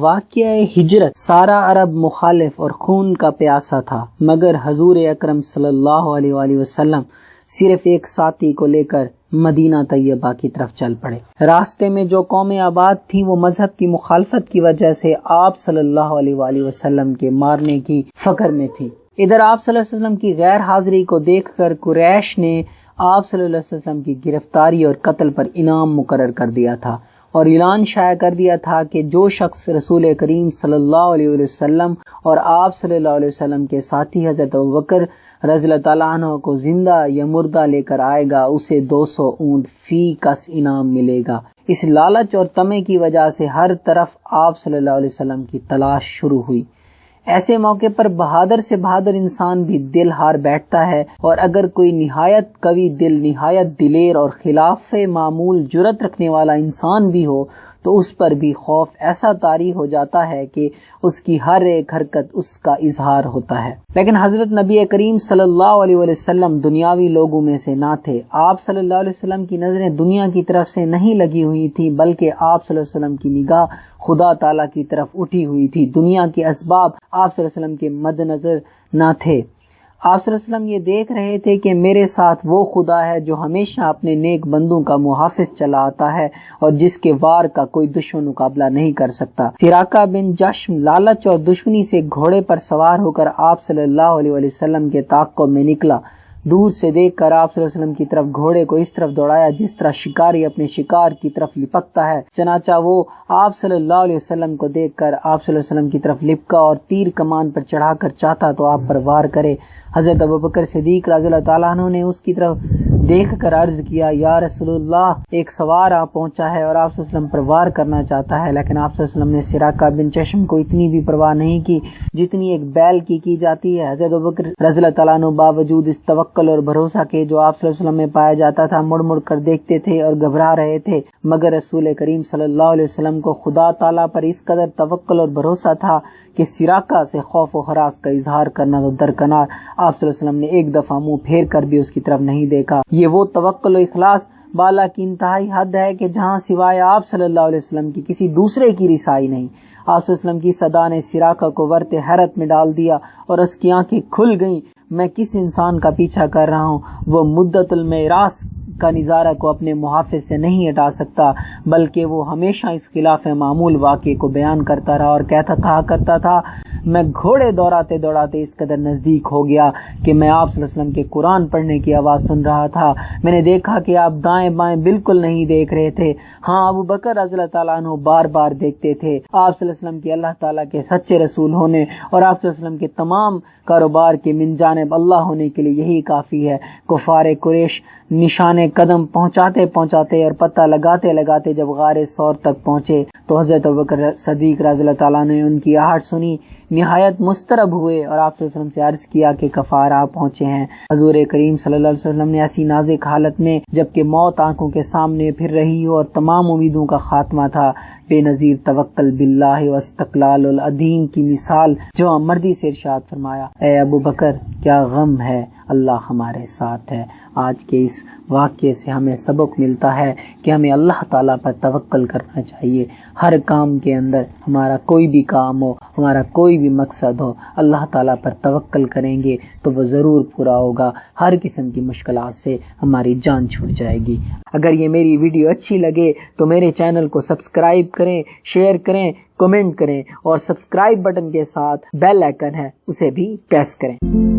واقعہ ہجرت سارا عرب مخالف اور خون کا پیاسا تھا، مگر حضور اکرم صلی اللہ علیہ وآلہ وسلم صرف ایک ساتھی کو لے کر مدینہ طیبہ کی طرف چل پڑے۔ راستے میں جو قومیں آباد تھیں وہ مذہب کی مخالفت کی وجہ سے آپ صلی اللہ علیہ وآلہ وسلم کے مارنے کی فکر میں تھی۔ ادھر آپ صلی اللہ علیہ وسلم کی غیر حاضری کو دیکھ کر قریش نے آپ صلی اللہ علیہ وسلم کی گرفتاری اور قتل پر انعام مقرر کر دیا تھا اور اعلان شائع کر دیا تھا کہ جو شخص رسول کریم صلی اللہ علیہ وسلم اور آپ صلی اللہ علیہ وسلم کے ساتھی حضرت ابوبکر رضی اللہ تعالیٰ عنہ کو زندہ یا مردہ لے کر آئے گا، اسے 200 اونٹ فی کس انعام ملے گا۔ اس لالچ اور طمع کی وجہ سے ہر طرف آپ صلی اللہ علیہ وسلم کی تلاش شروع ہوئی۔ ایسے موقع پر بہادر سے بہادر انسان بھی دل ہار بیٹھتا ہے، اور اگر کوئی نہایت قوی دل، نہایت دلیر اور خلاف معمول جرأت رکھنے والا انسان بھی ہو تو اس پر بھی خوف ایسا طاری ہو جاتا ہے کہ اس کی ہر ایک حرکت اس کا اظہار ہوتا ہے۔ لیکن حضرت نبی کریم صلی اللہ علیہ وسلم دنیاوی لوگوں میں سے نہ تھے۔ آپ صلی اللہ علیہ وسلم کی نظریں دنیا کی طرف سے نہیں لگی ہوئی تھی، بلکہ آپ صلی اللہ علیہ وسلم کی نگاہ خدا تعالیٰ کی طرف اٹھی ہوئی تھی۔ دنیا کے اسباب آپ صلی اللہ علیہ وسلم کے مد نظر نہ تھے۔ آپ صلی اللہ علیہ وسلم یہ دیکھ رہے تھے کہ میرے ساتھ وہ خدا ہے جو ہمیشہ اپنے نیک بندوں کا محافظ چلا آتا ہے اور جس کے وار کا کوئی دشمن مقابلہ نہیں کر سکتا۔ سراقہ بن جشم لالچ اور دشمنی سے گھوڑے پر سوار ہو کر آپ صلی اللہ علیہ وسلم کے تعاقب میں نکلا۔ دور سے دیکھ کر آپ صلی اللہ علیہ وسلم کی طرف گھوڑے کو اس طرف دوڑایا جس طرح شکاری اپنے شکار کی طرف لپکتا ہے۔ چنانچہ وہ آپ صلی اللہ علیہ وسلم کو دیکھ کر آپ صلی اللہ علیہ وسلم کی طرف لپکا اور تیر کمان پر چڑھا کر چاہتا تو آپ پر وار کرے۔ حضرت ابوبکر صدیق رضی اللہ تعالیٰ عنہ نے اس کی طرف دیکھ کر عرض کیا، یا رسول اللہ، ایک سوار آ پہنچا ہے اور آپ صلی اللہ علیہ وسلم پر وار کرنا چاہتا ہے۔ لیکن آپ صلی اللہ علیہ وسلم نے سراقہ بن چشم کو اتنی بھی پرواہ نہیں کی جتنی ایک بیل کی جاتی ہے۔ حضرت ابوبکر رضی اللہ تعالیٰ عنہ باوجود اس توکل اور بھروسہ کے جو آپ صلی اللہ علیہ وسلم میں پایا جاتا تھا مڑ مڑ کر دیکھتے تھے اور گھبرا رہے تھے، مگر رسول کریم صلی اللہ علیہ وسلم کو خدا تعالیٰ پر اس قدر توکل اور بھروسہ تھا کہ سراقہ سے خوف و ہراس کا اظہار کرنا تو درکنار، آپ صلی اللہ علیہ وسلم نے ایک دفعہ منہ پھیر کر بھی اس کی طرف نہیں دیکھا۔ یہ وہ توکل و اخلاص بالا کی انتہائی حد ہے کہ جہاں سوائے آپ صلی اللہ علیہ وسلم کی کسی دوسرے کی رسائی نہیں۔ آپ صلی اللہ علیہ وسلم کی صدا نے سراقہ کو ورطِ حیرت میں ڈال دیا اور اس کی آنکھیں کھل گئیں۔ میں کس انسان کا پیچھا کر رہا ہوں؟ وہ مدت المیراث کا نظارہ کو اپنے محافظ سے نہیں ہٹا سکتا، بلکہ وہ ہمیشہ اس خلاف معمول واقعے کو بیان کرتا رہا اور کہا کرتا تھا، میں گھوڑے دوڑاتے دوڑاتے اس قدر نزدیک ہو گیا کہ میں آپ صلی اللہ علیہ وسلم کے قرآن پڑھنے کی آواز سن رہا تھا۔ میں نے دیکھا کہ آپ دائیں بائیں بالکل نہیں دیکھ رہے تھے۔ ہاں، ابو بکر رضی اللہ تعالیٰ عنہ بار بار دیکھتے تھے۔ آپ صلی اللہ علیہ وسلم کے اللہ تعالیٰ کے سچے رسول ہونے اور آپ صلی اللہ علیہ وسلم کے تمام کاروبار کے من جانب اللہ ہونے کے لیے یہی کافی ہے۔ کفار قریش نشان قدم پہنچاتے پہنچاتے اور پتہ لگاتے لگاتے جب غار ثور تک پہنچے تو حضرت ابوبکر صدیق رضی اللہ تعالیٰ نے ان کی آہٹ سنی، نہایت مضطرب ہوئے اور آپ صلی اللہ علیہ وسلم سے عرض کیا کہ کفار آپ پہنچے ہیں۔ حضور کریم صلی اللہ علیہ وسلم نے ایسی نازک حالت میں جبکہ موت آنکھوں کے سامنے پھر رہی ہو اور تمام امیدوں کا خاتمہ تھا، بے نظیر توکل باللہ واستقلال العظیم کی مثال جو مردی سے ارشاد فرمایا، اے ابو بکر کیا غم ہے، اللہ ہمارے ساتھ ہے۔ آج کے اس واقعے سے ہمیں سبق ملتا ہے کہ ہمیں اللہ تعالیٰ پر توکل کرنا چاہیے۔ ہر کام کے اندر ہمارا کوئی بھی کام ہو، ہمارا کوئی بھی مقصد ہو، اللہ تعالیٰ پر توکل کریں گے تو وہ ضرور پورا ہوگا۔ ہر قسم کی مشکلات سے ہماری جان چھوٹ جائے گی۔ اگر یہ میری ویڈیو اچھی لگے تو میرے چینل کو سبسکرائب کریں، شیئر کریں، کمنٹ کریں اور سبسکرائب بٹن کے ساتھ بیل آئیکن ہے اسے بھی پریس کریں۔